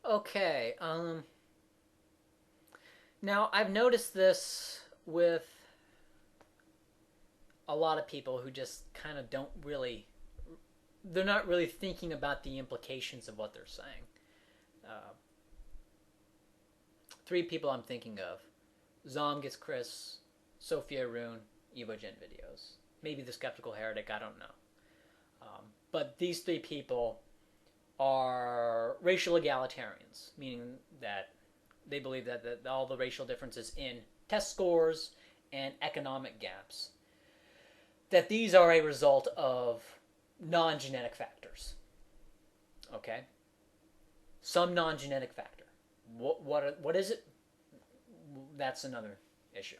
Okay. Now I've noticed this with a lot of people who just kind of don't really. They're not really thinking about the implications of what they're saying. Uh, Three people I'm thinking of: Zom gets Chris, Sophia Rune, Evo Gen videos. Maybe the Skeptical Heretic. I don't know. But these three people are racial egalitarians, meaning that they believe that all the racial differences in test scores and economic gaps, that these are a result of non-genetic factors. Okay, some non-genetic factor. What is it? That's another issue.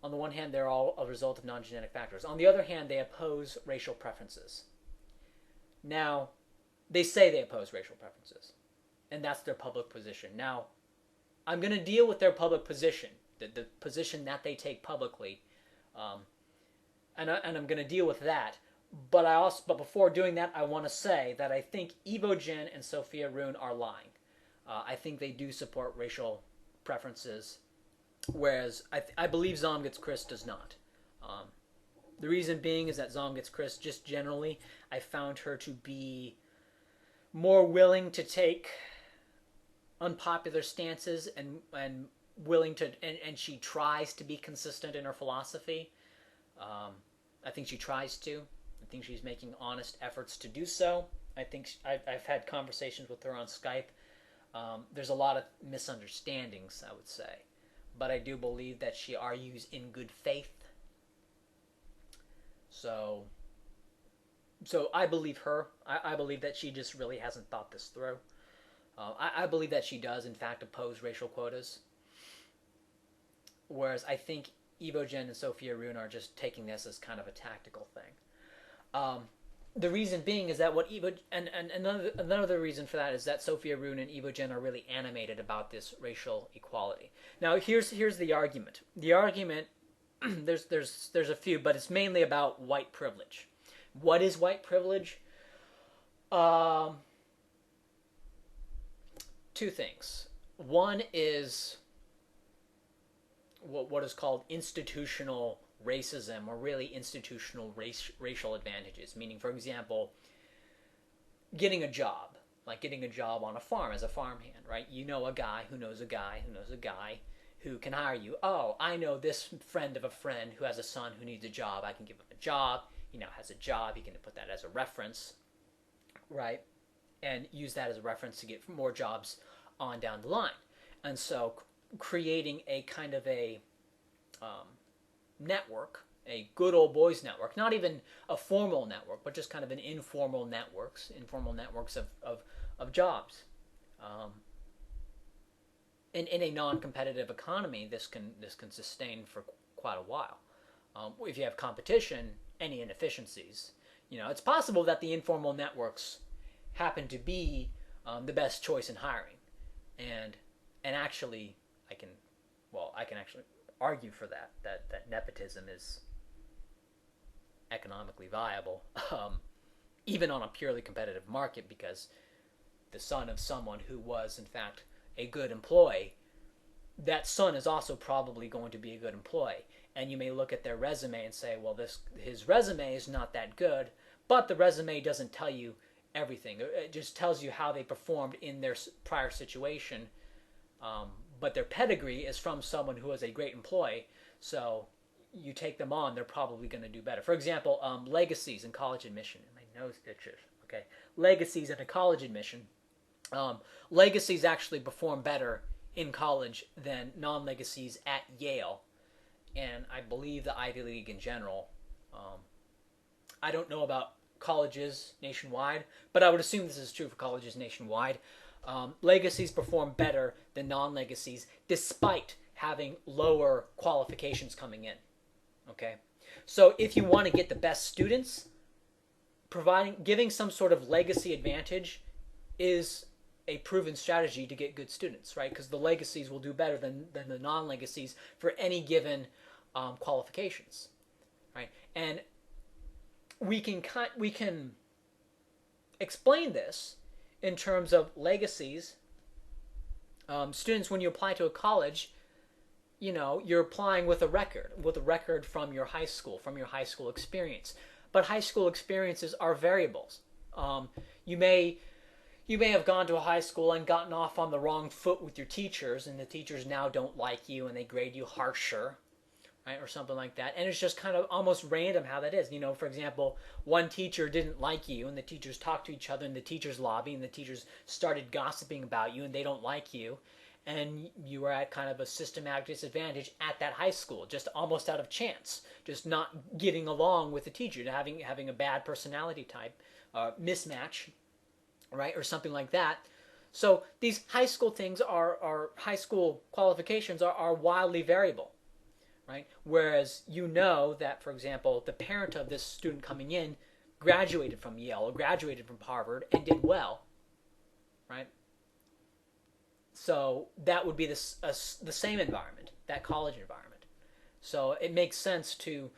On the one hand, they're all a result of non-genetic factors. On the other hand, they oppose racial preferences. Now, they say they oppose racial preferences, and that's their public position. Now, I'm going to deal with their public position, the position that they take publicly, um, and I'm going to deal with that. But before doing that, I want to say that I think Evo Jen and Sophia Rune are lying. I think they do support racial preferences, whereas I believe Zom Gets Chris does not. Um, the reason being is that Zom Gets Chris, just generally, I found her to be more willing to take unpopular stances and willing to and she tries to be consistent in her philosophy. Um, I think she tries to. I think she's making honest efforts to do so. I think I've had conversations with her on Skype. There's a lot of misunderstandings, I would say, but I do believe that she argues in good faith. So, so I believe her. I believe that she just really hasn't thought this through. I believe that she does, in fact, oppose racial quotas. Whereas I think Evo Jen and Sophia Rune are just taking this as kind of a tactical thing. Um, the reason being is that what Evo and another reason for that is that Sophia Rune and Evo Jen are really animated about this racial equality. Now here's the argument. The argument there's a few, but it's mainly about white privilege. What is white privilege? Um, Two things. One is what is called institutional racism, or really institutional racial advantages. Meaning, for example, getting a job, like getting a job on a farm as a farmhand, right? You know a guy who knows a guy who knows a guy who can hire you. Oh, I know this friend of a friend who has a son who needs a job. I can give him a job. He now has a job. He can put that as a reference, right? And use that as a reference to get more jobs on down the line. And so creating a kind of a um, network, a good old boys network, not even a formal network, but just kind of an informal networks of jobs. Um, in a non-competitive economy, this can sustain for quite a while. If you have competition, any inefficiencies, it's possible that the informal networks happen to be the best choice in hiring, and actually, I can, I can actually argue for that nepotism is economically viable, even on a purely competitive market, because the son of someone who was in fact a good employee, that son is also probably going to be a good employee. And you may look at their resume and say, well, his resume is not that good, but the resume doesn't tell you everything. It just tells you how they performed in their prior situation. But their pedigree is from someone who was a great employee. So you take them on, they're probably going to do better. For example, legacies in college admission. My nose itches. Okay, legacies in a college admission. Legacies actually perform better in college than non-legacies at Yale, and I believe the Ivy League in general. Um, I don't know about colleges nationwide, but I would assume this is true for colleges nationwide. Legacies perform better than non-legacies, despite having lower qualifications coming in. Okay, so if you want to get the best students, giving some sort of legacy advantage is a proven strategy to get good students, right? Because the legacies will do better than the non-legacies for any given qualifications, right? And we can explain this in terms of legacies, students, when you apply to a college, you're applying with a record from your high school experience. But high school experiences are variables. You may have gone to a high school and gotten off on the wrong foot with your teachers, and the teachers now don't like you and they grade you harsher, right, or something like that. And it's just kind of almost random how that is. For example, one teacher didn't like you, and the teachers talked to each other in the teachers' lobby, and the teachers started gossiping about you, and they don't like you. And you were at kind of a systematic disadvantage at that high school, just almost out of chance, just not getting along with the teacher, having a bad personality type mismatch, right, or something like that. So these high school things high school qualifications are wildly variable, right? Whereas that, for example, the parent of this student coming in graduated from Yale or graduated from Harvard and did well, right? So that would be the same environment, that college environment. So it makes sense to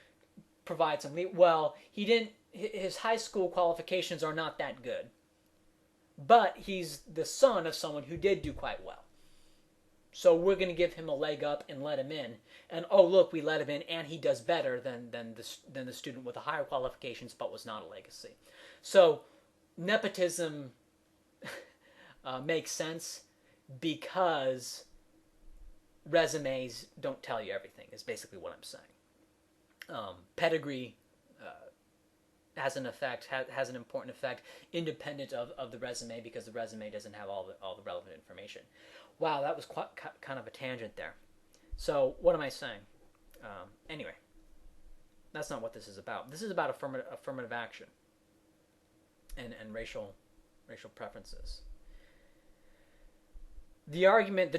provide some. Well, his high school qualifications are not that good, but he's the son of someone who did do quite well. So we're going to give him a leg up and let him in. And oh look, we let him in, and he does better than the student with the higher qualifications, but was not a legacy. So nepotism makes sense, because resumes don't tell you everything, is basically what I'm saying. Pedigree has an important effect, independent of the resume, because the resume doesn't have all the relevant information. Wow, that was kind of a tangent there. So what am I saying? Anyway, that's not what this is about. This is about affirmative action and racial preferences. The argument,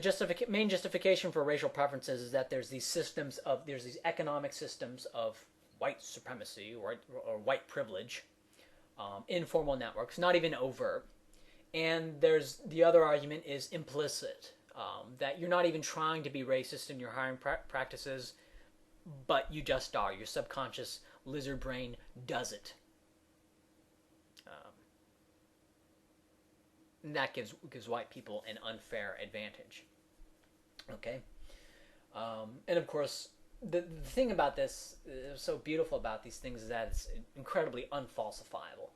main justification for racial preferences is that there's these economic systems of white supremacy or white privilege, informal networks, not even overt. And there's the other argument is implicit, that you're not even trying to be racist in your hiring practices, but you just are. Your subconscious lizard brain does it. And that gives white people an unfair advantage. Okay? And of course, the thing about this, so beautiful about these things, is that it's incredibly unfalsifiable.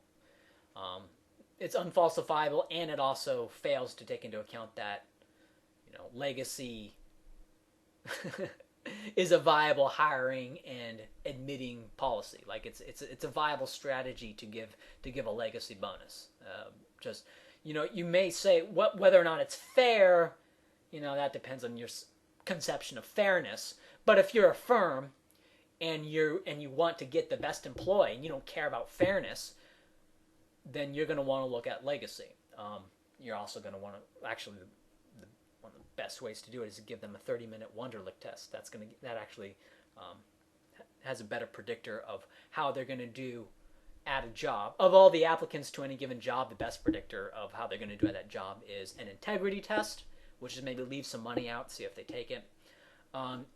It's unfalsifiable, and it also fails to take into account that, legacy is a viable hiring and admitting policy. Like it's a viable strategy to give a legacy bonus. You may say whether or not it's fair, that depends on your conception of fairness. But if you're a firm and you want to get the best employee and you don't care about fairness, then you're going to want to look at legacy. You're also going to want to actually one of the best ways to do it is to give them a 30-minute Wonderlic test. That actually has a better predictor of how they're going to do at a job. Of all the applicants to any given job, the best predictor of how they're going to do at that job is an integrity test, which is maybe leave some money out, see if they take it,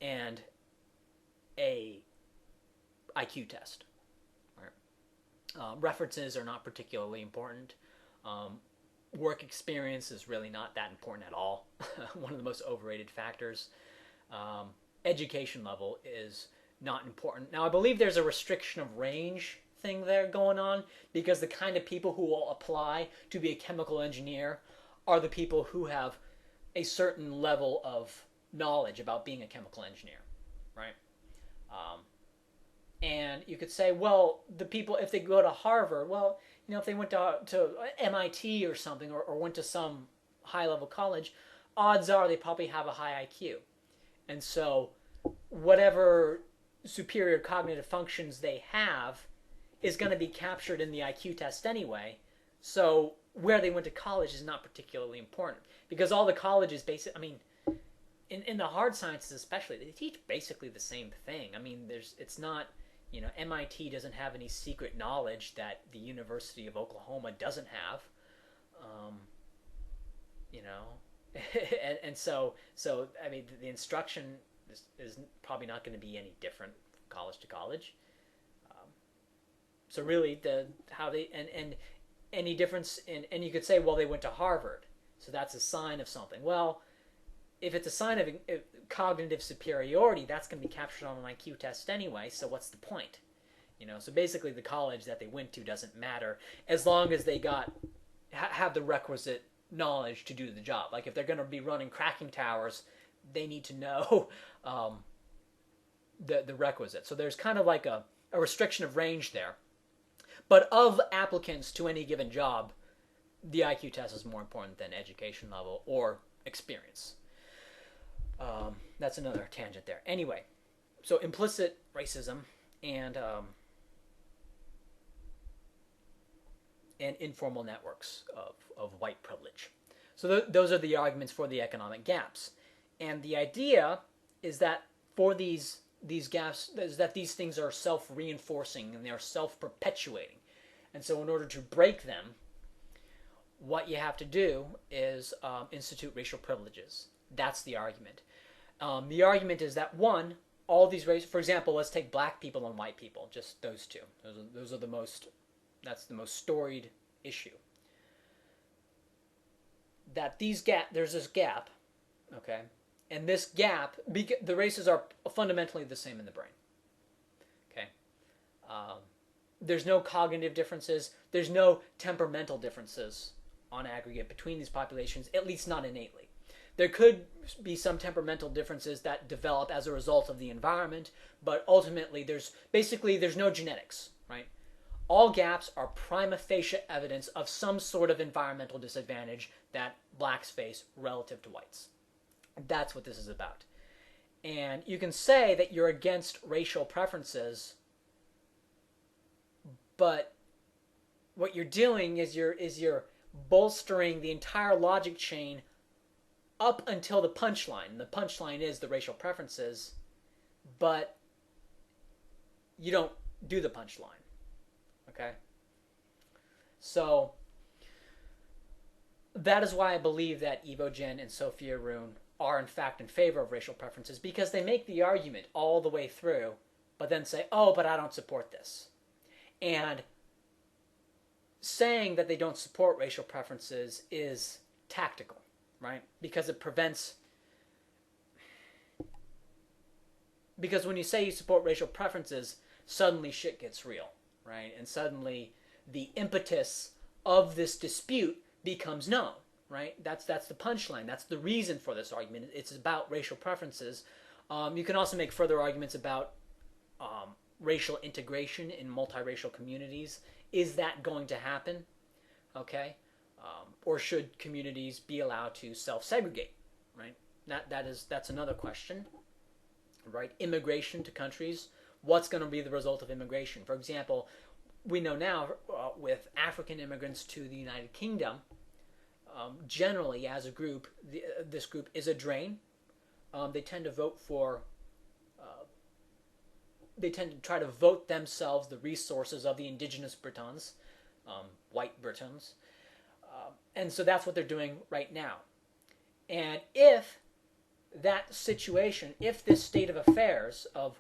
and a IQ test. Right? References are not particularly important. Work experience is really not that important at all. One of the most overrated factors. Education level is not important. Now, I believe there's a restriction of range thing there going on, because the kind of people who will apply to be a chemical engineer are the people who have a certain level of knowledge about being a chemical engineer, right? And you could say, well, the people, if they go to Harvard, well, if they went to MIT or something, or went to some high-level college, odds are they probably have a high IQ. And so whatever superior cognitive functions they have is going to be captured in the IQ test anyway. So where they went to college is not particularly important, because all the colleges in the hard sciences especially, they teach basically the same thing. It's not, MIT doesn't have any secret knowledge that the University of Oklahoma doesn't have, and so the instruction is probably not going to be any different from college to college. So really, any difference in, and you could say, well, they went to Harvard, so that's a sign of something. Well, if it's a sign of cognitive superiority, that's going to be captured on an IQ test anyway, so what's the point? So basically the college that they went to doesn't matter as long as they have the requisite knowledge to do the job. Like if they're going to be running cracking towers, they need to know the requisite. So there's kind of like a restriction of range there. But of applicants to any given job, the IQ test is more important than education level or experience. That's another tangent there. Anyway, so implicit racism and informal networks of white privilege. So those are the arguments for the economic gaps. And the idea is that for these gaps, is that these things are self-reinforcing and they are self-perpetuating. And so in order to break them, what you have to do is institute racial privileges. That's the argument. The argument is that, one, all these races, for example, let's take black people and white people, just those two. Those are the most, that's the most storied issue. That there's this gap, okay? And this gap, the races are fundamentally the same in the brain, okay? There's no cognitive differences. There's no temperamental differences on aggregate between these populations, at least not innately. There could be some temperamental differences that develop as a result of the environment, but ultimately there's no genetics, right? All gaps are prima facie evidence of some sort of environmental disadvantage that blacks face relative to whites. That's what this is about. And you can say that you're against racial preferences, but what you're doing is you're bolstering the entire logic chain up until the punchline. And the punchline is the racial preferences, but you don't do the punchline. Okay? So that is why I believe that Ivo Jen and Sophia Roon are in fact in favor of racial preferences, because they make the argument all the way through, but then say, oh, but I don't support this. And saying that they don't support racial preferences is tactical, right? Because it prevents... Because when you say you support racial preferences, suddenly shit gets real, right? And suddenly the impetus of this dispute becomes known, right? That's the punchline. That's the reason for this argument. It's about racial preferences. You can also make further arguments about racial integration in multiracial communities. Is that going to happen? Okay? Or should communities be allowed to self-segregate, right? That's another question, right? Immigration to countries. What's going to be the result of immigration? For example, we know now with African immigrants to the United Kingdom, generally as a group, this group is a drain. They tend to vote for... they tend to try to vote themselves the resources of the indigenous Britons, white Britons. And so that's what they're doing right now. And if that situation, if this state of affairs of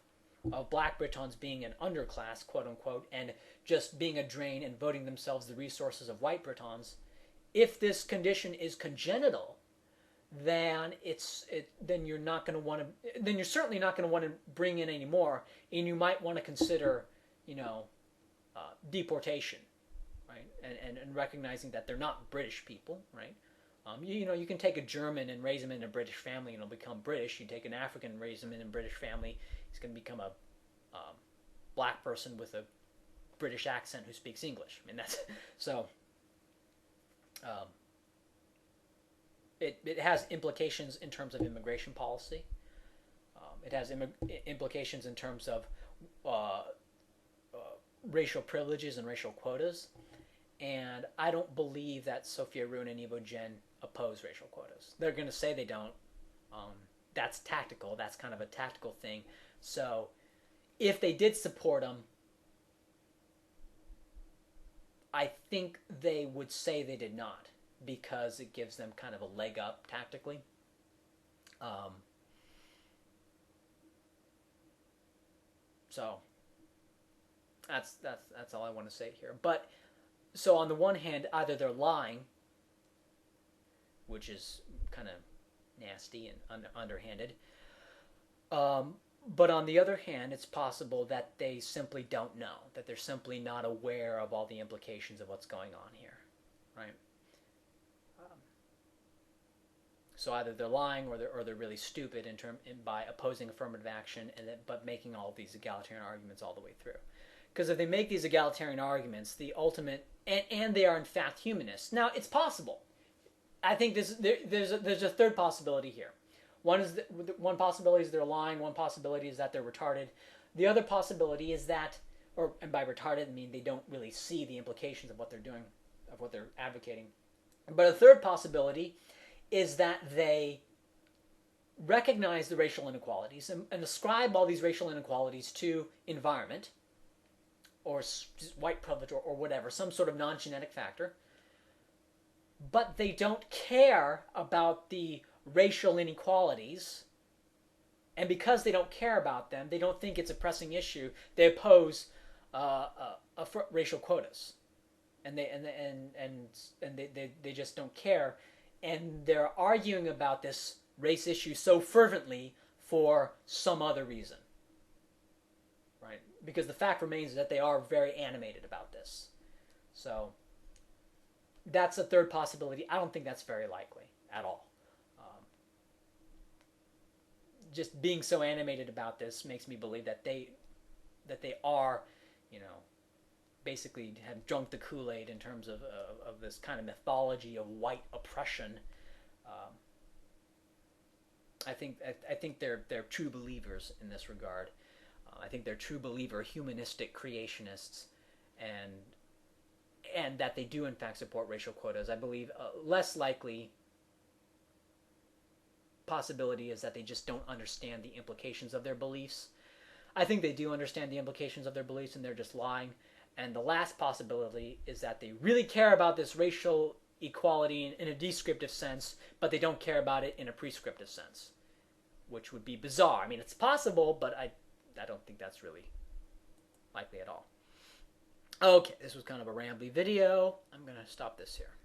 black Britons being an underclass, quote unquote, and just being a drain and voting themselves the resources of white Britons, if this condition is congenital, then then you're not going to want to. Then you're certainly not going to want to bring in any more, and you might want to consider, deportation, right? And recognizing that they're not British people, right? You can take a German and raise him in a British family, and he'll become British. You take an African and raise him in a British family, he's going to become a black person with a British accent who speaks English. I mean, that's so. It has implications in terms of immigration policy. It has implications in terms of racial privileges and racial quotas. And I don't believe that Sophia Roon and Ivo Jen oppose racial quotas. They're going to say they don't. That's tactical. That's kind of a tactical thing. So if they did support them, I think they would say they did not, because it gives them kind of a leg up tactically. So that's all I want to say here. But So on the one hand, either they're lying, which is kind of nasty and underhanded, but on the other hand, it's possible that they simply don't know, that they're simply not aware of all the implications of what's going on here, right? So either they're lying or they're really stupid by opposing affirmative action but making all of these egalitarian arguments all the way through. Because if they make these egalitarian arguments, the ultimate and they are in fact humanists. Now it's possible. I think there's a third possibility here. One possibility is they're lying. One possibility is that they're retarded. The other possibility is that, and by retarded I mean they don't really see the implications of what they're doing, of what they're advocating. But a third possibility is that they recognize the racial inequalities and ascribe all these racial inequalities to environment or white privilege or whatever, some sort of non-genetic factor, but they don't care about the racial inequalities, and because they don't care about them, they don't think it's a pressing issue, they oppose racial quotas, and they just don't care. And they're arguing about this race issue so fervently for some other reason, right? Because the fact remains that they are very animated about this. So that's a third possibility. I don't think that's very likely at all. Just being so animated about this makes me believe that they are, basically have drunk the Kool-Aid in terms of this kind of mythology of white oppression. I think they're true believers in this regard. I think they're true believer humanistic creationists, and that they do in fact support racial quotas. I believe less likely possibility is that they just don't understand the implications of their beliefs. I think they do understand the implications of their beliefs and they're just lying. And the last possibility is that they really care about this racial equality in a descriptive sense, but they don't care about it in a prescriptive sense, which would be bizarre. I mean, it's possible, but I don't think that's really likely at all. Okay, this was kind of a rambly video. I'm going to stop this here.